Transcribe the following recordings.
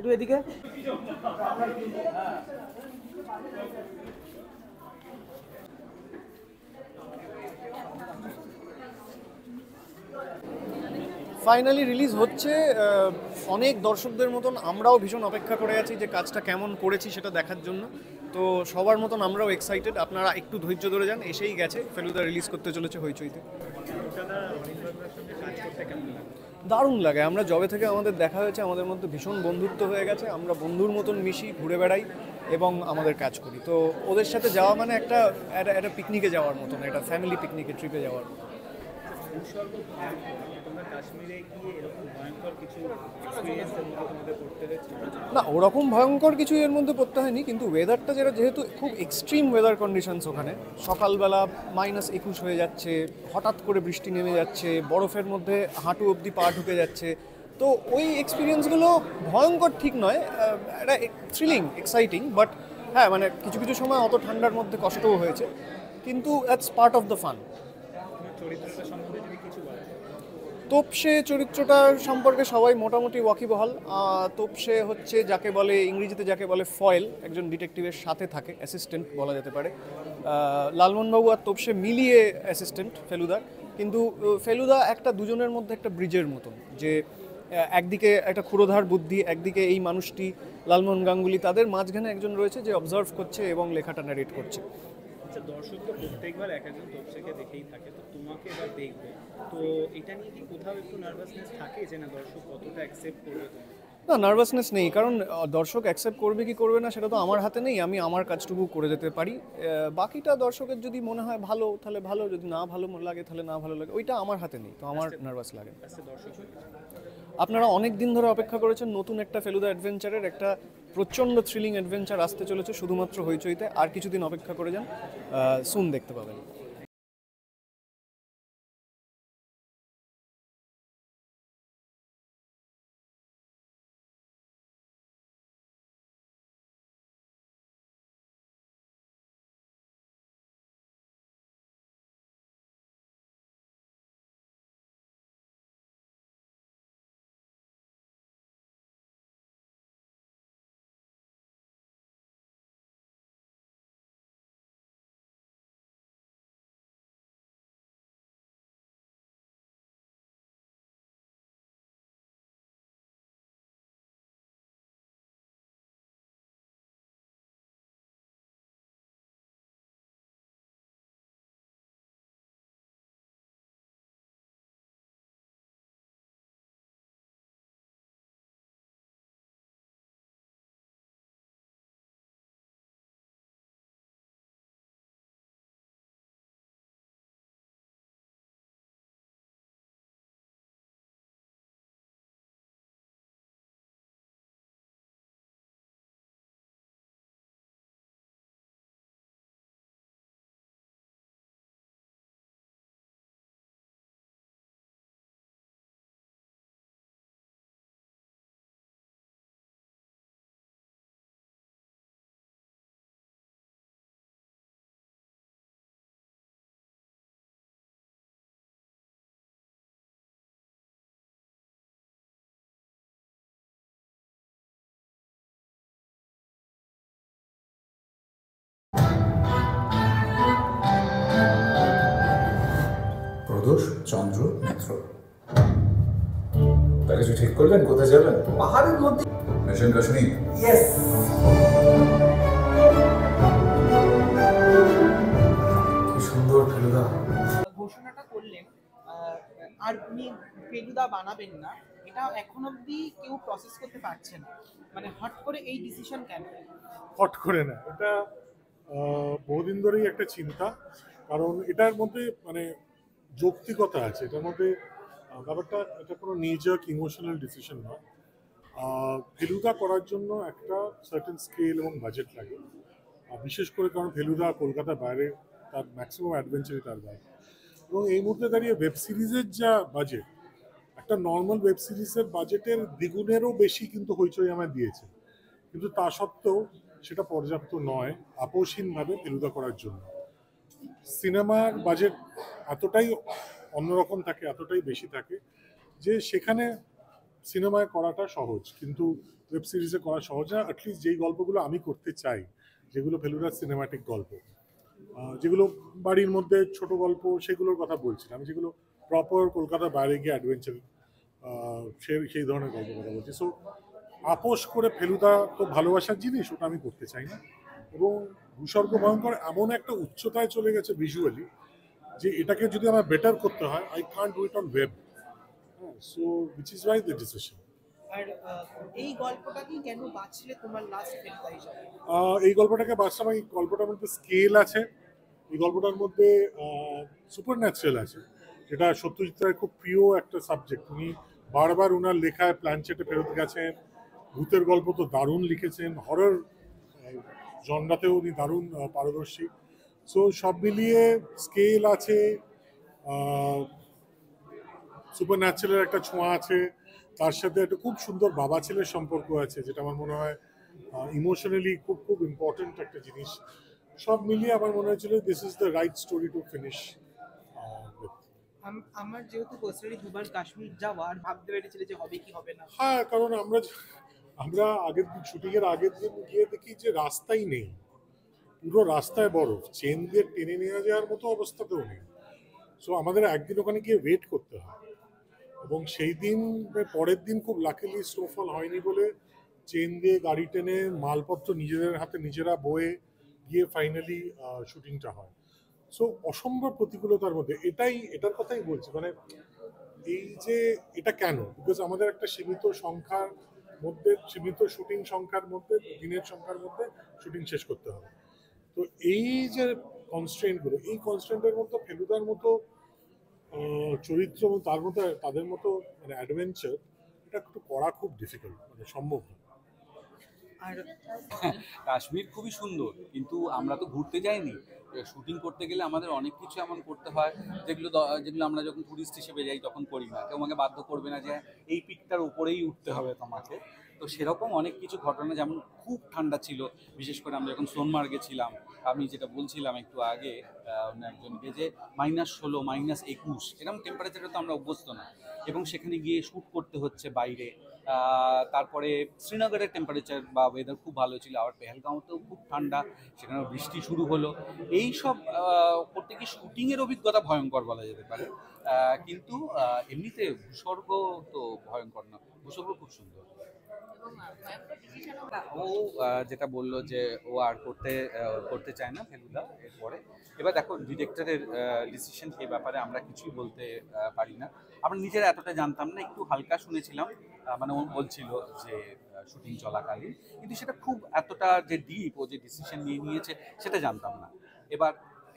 একটু এদিকে। Finally release হচ্ছে। অনেক দর্শকদের মতন আমরাও ভীষণ অপেক্ষা করে আছি যে কাজটা কেমন করেছি সেটা দেখার জন্য। তো সবার মতন আমরাও এক্সাইটেড। আপনারা একটু ধৈর্য ধরে যান, এসেই গেছে। ফেলুদা রিলিজ করতে চলেছে হইচইতে। দারুণ লাগে। আমরা জবে থেকে আমাদের দেখা হয়েছে, আমাদের মধ্যে ভীষণ বন্ধুত্ব হয়ে গেছে। আমরা বন্ধুর মতন মিশি, ঘুরে বেড়াই এবং আমাদের কাজ করি। তো ওদের সাথে যাওয়া মানে একটা একটা পিকনিকে যাওয়ার মতন, একটা ফ্যামিলি পিকনিকে, ট্রিপে যাওয়ার মতন। না, ওরকম ভয়ঙ্কর কিছু এর মধ্যে পড়তে হয়নি, কিন্তু ওয়েদারটা যেহেতু খুব এক্সট্রিম ওয়েদার কন্ডিশনস ওখানে, সকালবেলা -21 হয়ে যাচ্ছে, হঠাৎ করে বৃষ্টি নেমে যাচ্ছে, বরফের মধ্যে হাঁটু অবধি পা ঢুকে যাচ্ছে। তো ওই এক্সপিরিয়েন্সগুলো ভয়ঙ্কর ঠিক নয়, এটা থ্রিলিং, এক্সাইটিং। বাট হ্যাঁ, মানে কিছু কিছু সময় অত ঠান্ডার মধ্যে কষ্টও হয়েছে, কিন্তু that's part of the fun. Topshe চরিত্রটার সম্পর্কে সবাই মোটামুটি ওয়াকিবহাল। তোপসে হচ্ছে যাকে বলে, ইংরেজিতে যাকে বলে ফয়েল, একজন ডিটেকটিভের সাথে থাকে, অ্যাসিস্ট্যান্ট বলা যেতে পারে। লালমোহনবাবু আর তোপসে মিলিয়ে অ্যাসিস্ট্যান্ট ফেলুদার। কিন্তু ফেলুদা একটা দুজনের মধ্যে একটা ব্রিজের মতন, যে একদিকে একটা ক্ষুরোধার বুদ্ধি, একদিকে এই মানুষটি লালমোহন গাঙ্গুলি, তাদের মাঝখানে একজন রয়েছে যে অবজার্ভ করছে এবং লেখাটা ন্যারেট করছে। দর্শক তো প্রত্যেকবার এক একজন তোপসেকে দেখেই থাকে, তো তোমাকে এবার দেখবে, তো এটা নিয়ে কি কোথাও একটু নার্ভাসনেস থাকে যে না দর্শক কতটা অ্যাকসেপ্ট করবে? না, নার্ভাসনেস নেই, কারণ দর্শক অ্যাকসেপ্ট করবে কি করবে না সেটা তো আমার হাতে নেই। আমি আমার কাজটুকু করে যেতে পারি। বাকিটা দর্শকের যদি মনে হয় ভালো তাহলে ভালো, যদি না ভালো লাগে তাহলে না ভালো লাগে, ওইটা আমার হাতে নেই, তো আমার নার্ভাস লাগে। আপনারা অনেক দিন ধরে অপেক্ষা করেছেন নতুন একটা ফেলুদা অ্যাডভেঞ্চারের, একটা প্রচণ্ড থ্রিলিং অ্যাডভেঞ্চার আসতে চলেছে শুধুমাত্র হইচইতে। আর কিছুদিন অপেক্ষা করে যান, সুন দেখতে পাবেন। প্রদোষ চন্দ্র মিত্র। তা কিছু ঠিক করলেন? কোথায় যাবেন? পাহাড়ের মধ্যে। মিশন কাশ্মীর। ইয়েস। কি সুন্দর ফেলুদা। ঘোষণাটা করলেন আর উনি ফেলুদা বানাবেন না, এটা এখন অবধি কেউ প্রসেস করতে পারছে না। মানে হট করে এই ডিসিশন কেন? হট করে না, এটা বহুদিন ধরেই একটা চিন্তা। কারণ এটার মধ্যে মানে যৌক্তিকতা আছে, এটার মধ্যে ব্যাপারটা, এটা কোনো নিজক ইমোশনাল ডিসিশন নয়। ফেলুদা করার জন্য একটা সার্টেন স্কেল এবং বাজেট লাগে, বিশেষ করে কারণ ফেলুদা কলকাতার বাইরে, তার ম্যাক্সিমাম অ্যাডভেঞ্চারই তার বাইরে। এবং এই মুহূর্তে দাঁড়িয়ে ওয়েব সিরিজের যা বাজেট, একটা নর্মাল ওয়েব সিরিজের বাজেটের দ্বিগুণেরও বেশি কিন্তু হইচই আমায় দিয়েছে, কিন্তু তা সত্ত্বেও সেটা পর্যাপ্ত নয় আপোষহীনভাবে ফেলুদা করার জন্য। সিনেমার বাজেট এতটাই অন্যরকম থাকে, এতটাই বেশি থাকে যে সেখানে সিনেমায় করাটা সহজ, কিন্তু ওয়েব সিরিজে করা সহজ না। অ্যাটলিস্ট যেই গল্পগুলো আমি করতে চাই, যেগুলো ফেলুদার সিনেমাটিক গল্প, যেগুলো বাড়ির মধ্যে ছোট গল্প, সেগুলোর কথা বলছি না। আমি যেগুলো প্রপার কলকাতার বাইরে গিয়ে অ্যাডভেঞ্চার, সেই ধরনের গল্প কথা বলছি। সো আপোষ করে ফেলুদা তো ভালোবাসার জিনিস, ওটা আমি করতে চাই না। এবং ভূস্বর্গ ভয়ঙ্কর এমন একটা উচ্চতায় চলে গেছে ভিজুয়ালি, যে এটাকে যদি আমার বেটার করতে হয়, I can't do it on web. So which is why the decision. আর এই গল্পটাকেই কেন বাঁচলে তোমার লাস্ট ফেলুদা হিসাবে? এই গল্পটাকে বাঁচলাম, এই গল্পটার মধ্যে স্কেল আছে, এই গল্পটার মধ্যে সুপার ন্যাচারাল আছে, যেটা সত্যজিৎ রায়ের খুব প্রিয় একটা সাবজেক্ট। উনি বারবার ওনার লেখায় প্ল্যানচেটে ফেরত গেছেন। ভূতের গল্প তো দারুণ লিখেছেন, হরর জনরাতেও উনি দারুণ পারদর্শী। সো সব মিলিয়ে স্কেল আছে, সুপার ন্যাচারাল একটা ছোঁয়া আছে, তার সাথে একটা খুব সুন্দর বাবা ছেলের সম্পর্ক আছে, যেটা আমার মনে হয় ইমোশনালি খুব খুব ইম্পর্টেন্ট একটা জিনিস। সব মিলিয়ে আমার মনে হয়েছিল this is the write story to finish. আমার যেহেতু পার্সোনালি দুবার কাশ্মীর যাওয়া, আর ভাবতে পেরেছিলে যে হবে কি হবে না। হ্যাঁ, কারণ আমরা আগের দিন, শুটিংয়ের আগের দিন গিয়ে দেখি যে রাস্তাই নেই, পুরো রাস্তায় বরফ, চেন দিয়ে টেনে নিয়ে যাওয়ার মতো অবস্থাতেও নেই। সো আমাদের একদিন ওখানে গিয়ে ওয়েট করতে হয়, এবং সেই দিন পরের দিন খুব লাকিলি স্নোফল হয়নি বলে চেন দিয়ে গাড়ি টেনে মালপত্র নিজেদের হাতে নিজেরা বয়ে গিয়ে ফাইনালি শুটিংটা হয়। সো অসম্ভব প্রতিকূলতার মধ্যে, এটার কথাই বলছি। মানে এই যে এটা কেন, বিকজ আমাদের একটা সীমিত সংখ্যার মধ্যে, সীমিত শুটিং সংখ্যার মধ্যে, দিনের সংখ্যার মধ্যে শুটিং শেষ করতে হবে। তো এই যে কনস্ট্রেন্টগুলো, এই কনস্ট্রেন্টের মধ্যে ফেলুদার মতো চরিত্র এবং তাদের মতো মানে অ্যাডভেঞ্চার, এটা একটু করা খুব ডিফিকাল্ট, মানে সম্ভব না। আর কাশ্মীর খুবই সুন্দর, কিন্তু আমরা তো ঘুরতে যাইনি। শুটিং করতে গেলে আমাদের অনেক কিছু এমন করতে হয় যেগুলো আমরা যখন টুরিস্ট হিসেবে যাই তখন করি না। কেউ আমাকে বাধ্য করবে না যে এই পিকটার উপরেই উঠতে হবে তোমাকে। তো সেরকম অনেক কিছু ঘটনা, যেমন খুব ঠান্ডা ছিল, বিশেষ করে আমরা যখন সোনমার্গে ছিলাম, আমি যেটা বলছিলাম একটু আগে অন্য একজনকে, যে -16, -21 এরকম টেম্পারেচারে তো আমরা অভ্যস্ত না, এবং সেখানে গিয়ে শ্যুট করতে হচ্ছে বাইরে। তারপরে শ্রীনগরের টেম্পারেচার বা ওয়েদার খুব ভালো ছিল, আবার পেহেলগাঁওতেও খুব ঠান্ডা, সেখানে বৃষ্টি শুরু হলো। এই সব করতে গিয়ে শুটিংয়ের অভিজ্ঞতা ভয়ঙ্কর বলা যেতে পারে। কিন্তু এমনিতে ভূস্বর্গ তো ভয়ঙ্কর না, ভূস্বর্গ খুব সুন্দর। ও যেটা বললো যে ও আর করতে চায় না ফেলুদা এরপরে। এবার দেখো, ডিরেক্টরের ডিসিশন, সেই ব্যাপারে আমরা কিছুই বলতে পারি না। আমরা নিজেরা এতটা জানতাম না, একটু হালকা শুনেছিলাম, মানে ও বলছিল যে শুটিং চলাকালীন, কিন্তু সেটা খুব এতটা যে ডিপ ও যে ডিসিশন নিয়েছে সেটা জানতাম না। এবার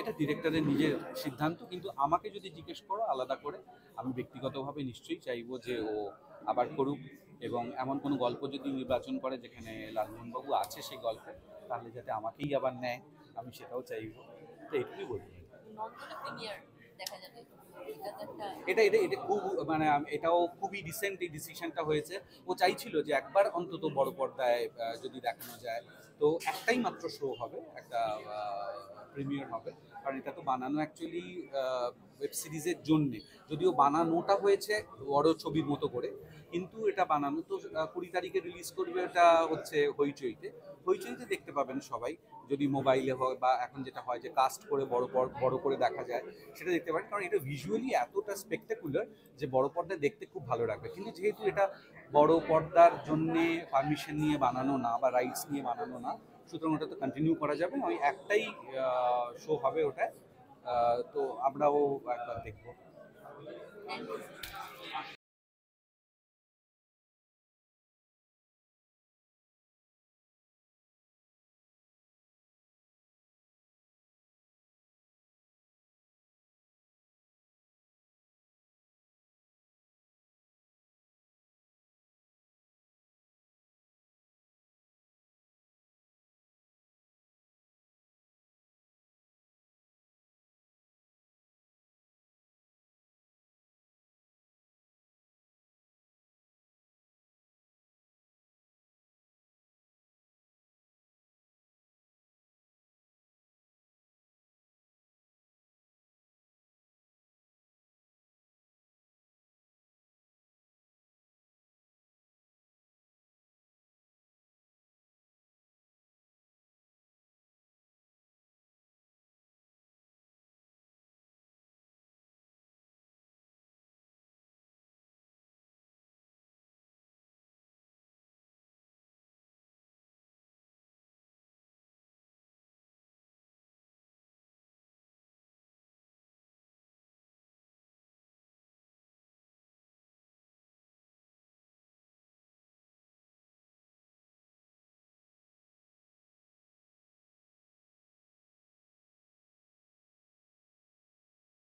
এটা ডিরেক্টরের নিজের সিদ্ধান্ত, কিন্তু আমাকে যদি জিজ্ঞেস করো আলাদা করে, আমি ব্যক্তিগতভাবে নিশ্চয়ই চাইবো যে ও আবার করুক, এবং এমন কোনো গল্প যদি নির্বাচন করে যেখানে লালমোহনবাবু আছে সেই গল্পে, তাহলে যাতে আমাকেই আবার নেয়, আমি সেটাও চাইবো। তো এটুকুই বলবো। এটা এটা এটা খুব মানে এটাও খুবই রিসেন্ট এই ডিসিশনটা হয়েছে। ও চাইছিল যে একবার অন্তত বড় পর্দায় যদি দেখানো যায়। তো একটাই মাত্র শো হবে, একটা প্রিমিয়ার হবে, কারণ এটা তো বানানো অ্যাকচুয়ালি ওয়েব সিরিজের জন্যে, যদিও বানানোটা হয়েছে বড় ছবির মতো করে, কিন্তু এটা বানানো তো 20 তারিখে রিলিজ করবে। এটা হচ্ছে হইচইতে দেখতে পাবেন সবাই, যদি মোবাইলে হয় বা এখন যেটা হয় যে কাস্ট করে বড় করে দেখা যায়, সেটা দেখতে পারেন। কারণ এটা ভিজুয়ালি এতটা স্পেকটাকুলার যে বড় পর্দায় দেখতে খুব ভালো লাগবে। কিন্তু যেহেতু এটা বড় পর্দার জন্যে পারমিশন নিয়ে বানানো না বা রাইটস নিয়ে বানানো না, সুতরাং ওটা তো কন্টিনিউ করা যাবে। ওই একটাই শো হবে ওটায়, তো আমরাও একবার দেখবো।